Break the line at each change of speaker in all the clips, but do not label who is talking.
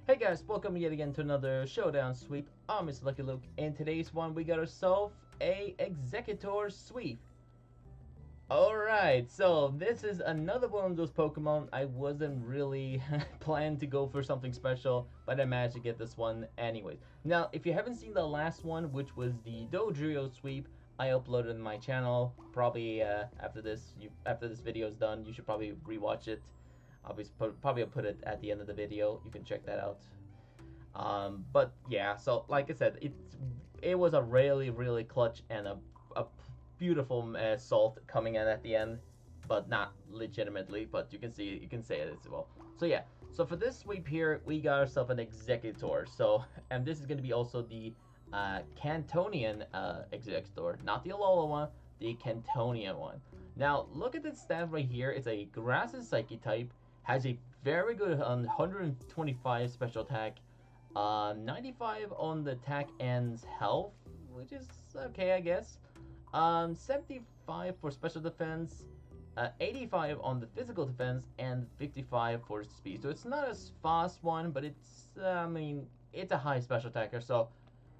Hey guys, welcome yet again to another Showdown sweep. I'm Mr. Lucky Luke. In today's one, we got ourselves a Exeggutor sweep. Alright, so this is another one of those Pokemon I wasn't really planning to go for something special, but I managed to get this one anyways. Now, if you haven't seen the last one, which was the Dodrio sweep, I uploaded on my channel. Probably after this video is done, you should probably rewatch it. Probably put it at the end of the video. You can check that out. But yeah, so like I said, it was a really clutch and a beautiful salt coming in at the end, but not legitimately. But you can say it as well. So yeah, so for this sweep here, we got ourselves an Exeggutor. So and this is going to be also the Cantonian Exeggutor, not the Alola one, the Cantonian one. Now look at this stat right here. It's a Grass and Psychic type. Has a very good 125 special attack, 95 on the attack and health, which is okay, I guess. 75 for special defense, 85 on the physical defense, and 55 for speed. So it's not a fast one, but it's, I mean, it's a high special attacker. So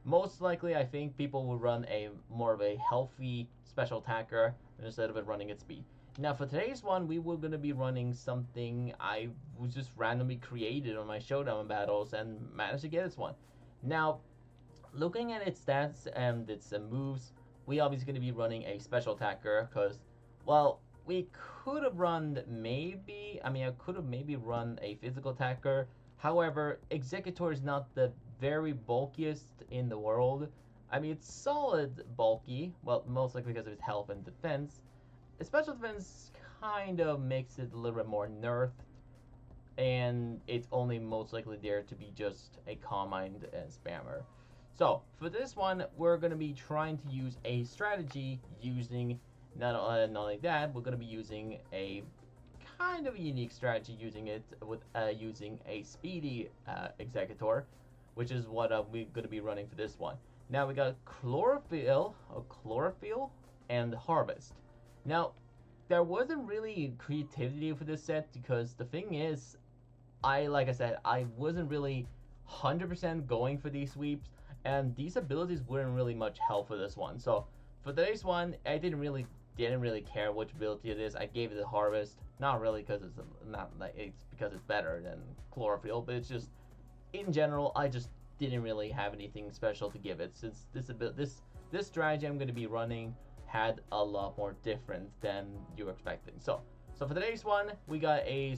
most likely, I think people will run a more of a healthy special attacker instead of it running at speed. Now for today's one, we were going to be running something I was just randomly created on my Showdown battles and managed to get this one. Now, looking at its stats and its moves, we obviously going to be running a special attacker because, well, we could have run I could have maybe run a physical attacker. However, Exeggutor is not the very bulkiest in the world. I mean, it's solid bulky, well, most likely because of its health and defense. Special defense kind of makes it a little bit more nerfed, and it's only most likely there to be just a Calm Mind and spammer. So for this one, we're going to be trying to use a strategy using not only that, we're going to be using a kind of a unique strategy using it with using a speedy Exeggutor, which is what we're going to be running for this one. Now we got Chlorophyll, and Harvest. Now, there wasn't really creativity for this set because the thing is, like I said, I wasn't really 100% going for these sweeps, and these abilities wouldn't really much help for this one. So for today's one, I didn't really care which ability it is. I gave it a Harvest, not really because it's because it's better than Chlorophyll, but it's just in general, I just didn't really have anything special to give it since this strategy I'm going to be running had a lot more different than you were expecting. So for today's one, we got a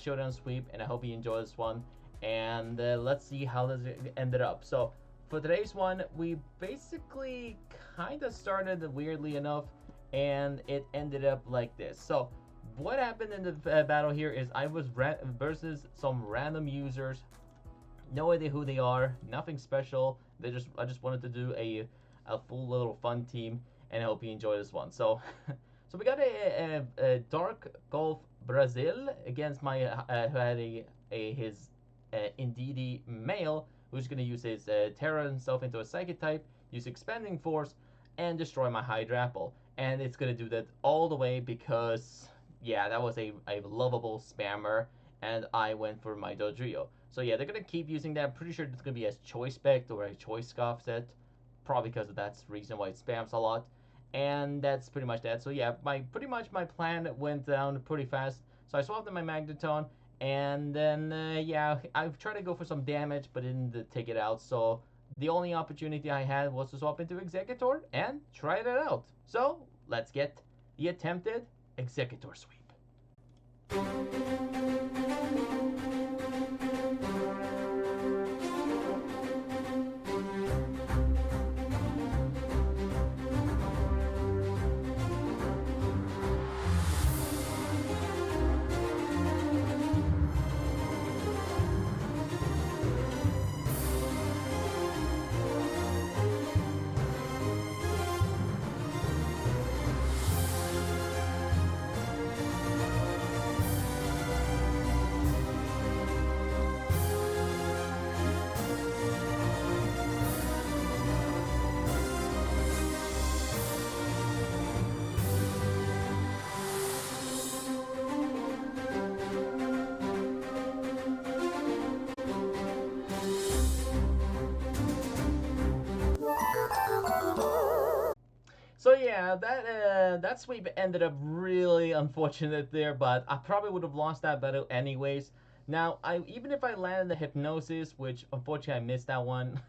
Showdown sweep, and I hope you enjoy this one. And let's see how this ended up. So for today's one, we basically kind of started weirdly enough, and it ended up like this. So what happened in the battle here is I was versus some random users. No idea who they are, nothing special. I just wanted to do a full little fun team, and I hope you enjoy this one. So we got a Dark Golf Brazil against my who had his Indeedee male, who's gonna use his Terra himself into a Psychic type, use Expanding Force, and destroy my Hydrapple. And it's gonna do that all the way because, yeah, that was a lovable spammer, and I went for my Dodrio. So yeah, they're gonna keep using that. I'm pretty sure it's gonna be a Choice Spect or a Choice Scarf set, probably because that's the reason why it spams a lot. And that's pretty much that. So yeah, pretty much my plan went down pretty fast. So I swapped in my Magneton, and then yeah, I tried to go for some damage, but didn't take it out. So the only opportunity I had was to swap into Exeggutor and try it out. So let's get the attempted Exeggutor sweep. Now that sweep ended up really unfortunate there, but I probably would have lost that battle anyways. Now, even if I landed the Hypnosis, which unfortunately I missed that one,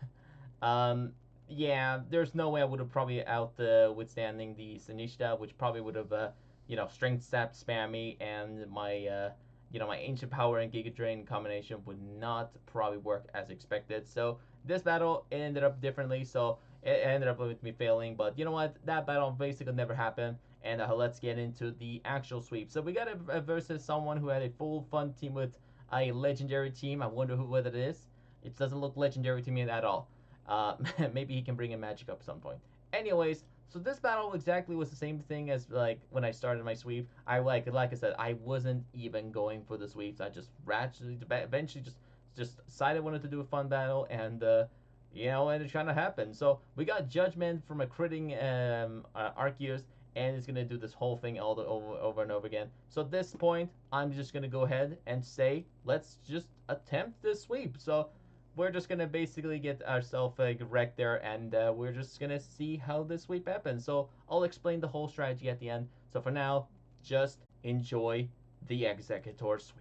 um, yeah, there's no way I would have probably out withstanding the Sinishta, which probably would have strength sap spam me, and my ancient power and Giga Drain combination would not probably work as expected. So this battle it ended up differently. So it ended up with me failing, but you know what? That battle basically never happened. And let's get into the actual sweep. So we got a versus someone who had a full fun team with a legendary team. I wonder what it is. It doesn't look legendary to me at all. Maybe he can bring a magic up at some point. Anyways, so this battle exactly was the same thing as like when I started my sweep. Like I said, I wasn't even going for the sweeps. I just eventually just decided I wanted to do a fun battle, and and it kind of happened. So we got Judgment from a critting Arceus, and it's gonna do this whole thing over and over again. So at this point, I'm just gonna go ahead and say, let's just attempt this sweep. So we're just gonna basically get ourselves wrecked there, and we're just gonna see how this sweep happens. So I'll explain the whole strategy at the end. So for now, just enjoy the Exeggutor sweep.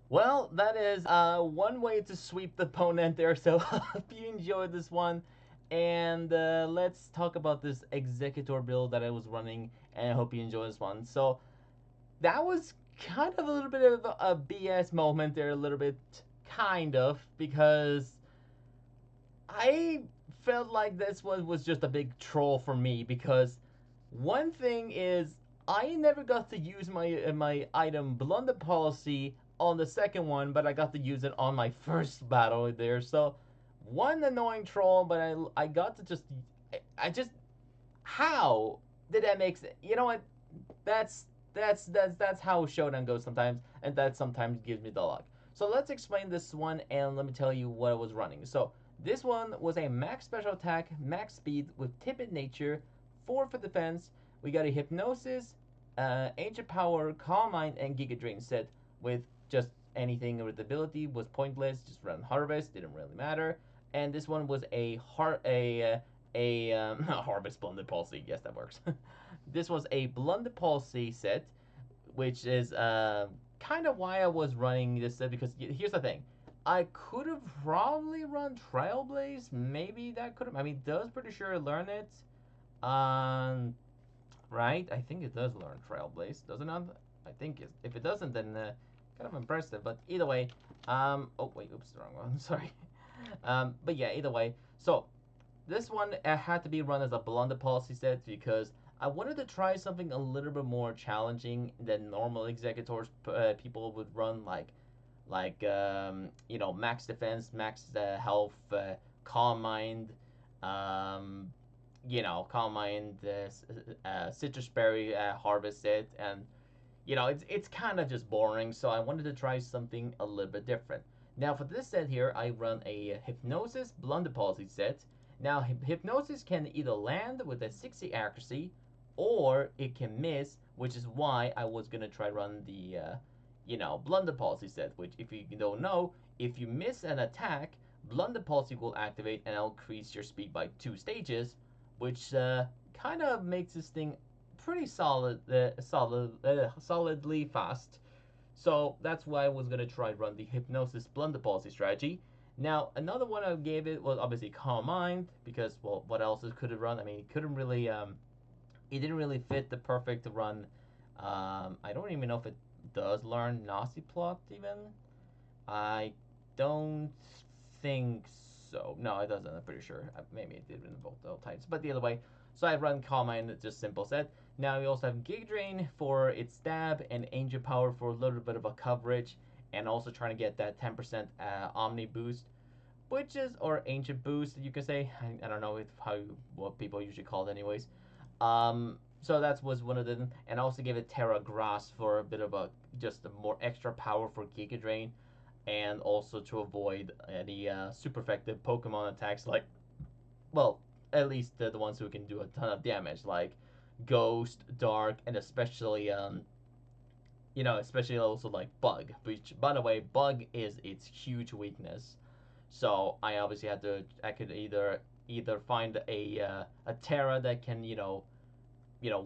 Well, that is one way to sweep the opponent there. So hope you enjoyed this one. And let's talk about this Exeggutor build that I was running. And I hope you enjoy this one. So that was kind of a little bit of a BS moment there. A little bit, kind of. Because I felt like this one was just a big troll for me. Because one thing is, I never got to use my item Blunder policy on the second one, but I got to use it on my first battle there. So one annoying troll, but I got to just how did that make sense? You know what? That's how Showdown goes sometimes, and that sometimes gives me the luck. So let's explain this one, and let me tell you what I was running. So this one was a max special attack, max speed with timid nature, 4 for defense. We got a Hypnosis, Ancient Power, Calm Mind, and Giga Drain set with just anything with ability was pointless. Just run Harvest, didn't really matter. And this one was a Harvest Blunder Palsy. Yes, that works. This was a Blunder Palsy set, which is kind of why I was running this set, because here's the thing. I could have probably run Trailblaze. Maybe that could have. I mean, does pretty sure learn it. Um, right? I think it does learn Trailblaze, doesn't it? I think if it doesn't, then kind of impressive. But either way, oh wait, oops, the wrong one. Sorry. But yeah, either way. So this one had to be run as a Blunder policy set because I wanted to try something a little bit more challenging than normal Exeggutors people would run, you know, max defense, max health, calm mind, um, you know, calm mind, citrus berry harvest it, and you know, it's kind of just boring. So I wanted to try something a little bit different. Now for this set here, I run a Hypnosis Blunder Policy set. Now Hypnosis can either land with a 60 accuracy, or it can miss, which is why I was gonna try run the you know, Blunder Policy set. Which, if you don't know, if you miss an attack, Blunder Policy will activate and increase your speed by 2 stages, which kind of makes this thing pretty solidly fast. So that's why I was gonna try run the Hypnosis Blunder Policy strategy. Now another one I gave it was obviously Calm Mind because, well, what else it could have run? I mean, it couldn't really it didn't really fit the perfect run. I don't even know if it does learn Nazi plot even. I don't think so. No, it doesn't. I'm pretty sure. Maybe it did in both types. But the other way. So I run Calm Mind, just simple set. Now we also have Giga Drain for its stab and Angel Power for a little bit of a coverage, and also trying to get that 10% Omni boost, which is, or Ancient boost, you can say. I don't know if what people usually call it, anyways. So that was one of them, and I also gave it Terra Grass for a bit of a just a more extra power for Giga Drain, and also to avoid any super effective Pokemon attacks like, well, at least the ones who can do a ton of damage, like Ghost, Dark, and especially you know, especially also like Bug. Which, by the way, Bug is its huge weakness. So I could either find a Terra that can,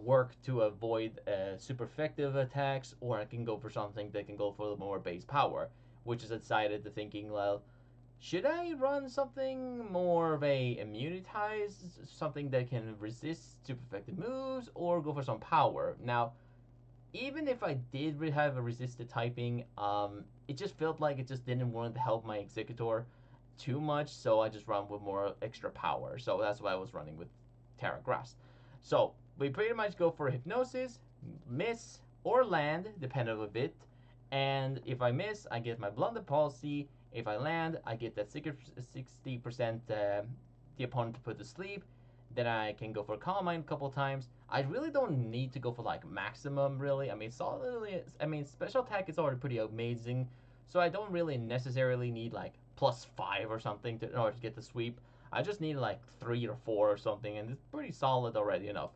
work to avoid super effective attacks, or I can go for something that can go for the more base power, which is decided to thinking, well, should I run something more of a immunitize, something that can resist super effective moves, or go for some power? Now, even if I did have a resisted typing, it just felt like it just didn't want to help my Exeggutor too much, so I just run with more extra power. So that's why I was running with Terra Grass. So we pretty much go for Hypnosis, miss, or land, depending a bit. And if I miss, I get my Blunder Policy. If I land, I get that 60% the opponent to put to sleep. Then I can go for Calm Mind a couple times. I really don't need to go for like maximum, really. I mean, solidly. I mean, special attack is already pretty amazing, so I don't really necessarily need like +5 or something in order to get the sweep. I just need like 3 or 4 or something, and it's pretty solid already enough.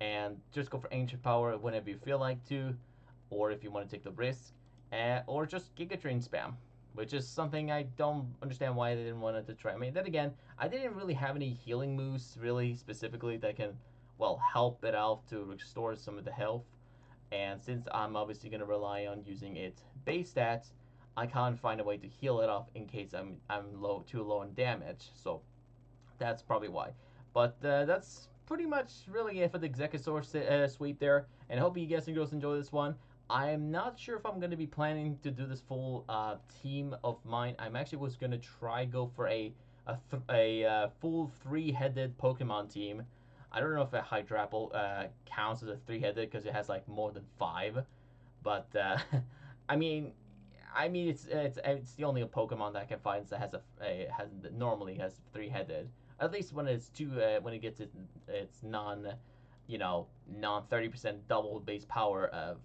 And just go for Ancient Power whenever you feel like to, or if you want to take the risk, or just Giga Drain spam, which is something I don't understand why they didn't want to try. I mean, then again, I didn't really have any healing moves really specifically that can, well, help it out to restore some of the health. And since I'm obviously going to rely on using its base stats, I can't find a way to heal it off in case I'm too low on damage. So that's probably why. But that's pretty much really it for the Exeggutor sweep there. And I hope you guys and girls enjoy this one. I'm not sure if I'm going to be planning to do this full team of mine. I'm actually was going to try go for a full 3-headed Pokemon team. I don't know if a Hydrapple counts as a 3-headed because it has like more than 5. But I mean, it's the only Pokemon that I can find that normally has 3-headed. At least when it's when it gets its non 30% double base power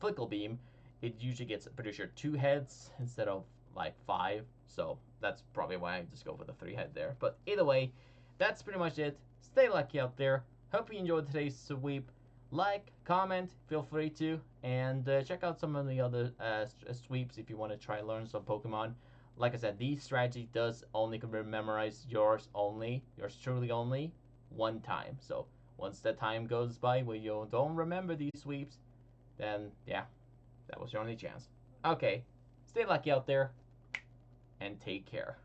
Flickle Beam, it usually gets pretty sure 2 heads instead of like 5. So that's probably why I just go for the 3-head there. But either way, that's pretty much it. Stay lucky out there. Hope you enjoyed today's sweep. Like, comment, feel free to, and check out some of the other sweeps if you want to try learn some Pokemon. Like I said, these strategy does only memorize yours truly only, one time. So once that time goes by where you don't remember these sweeps, then yeah, that was your only chance. Okay, stay lucky out there. and take care.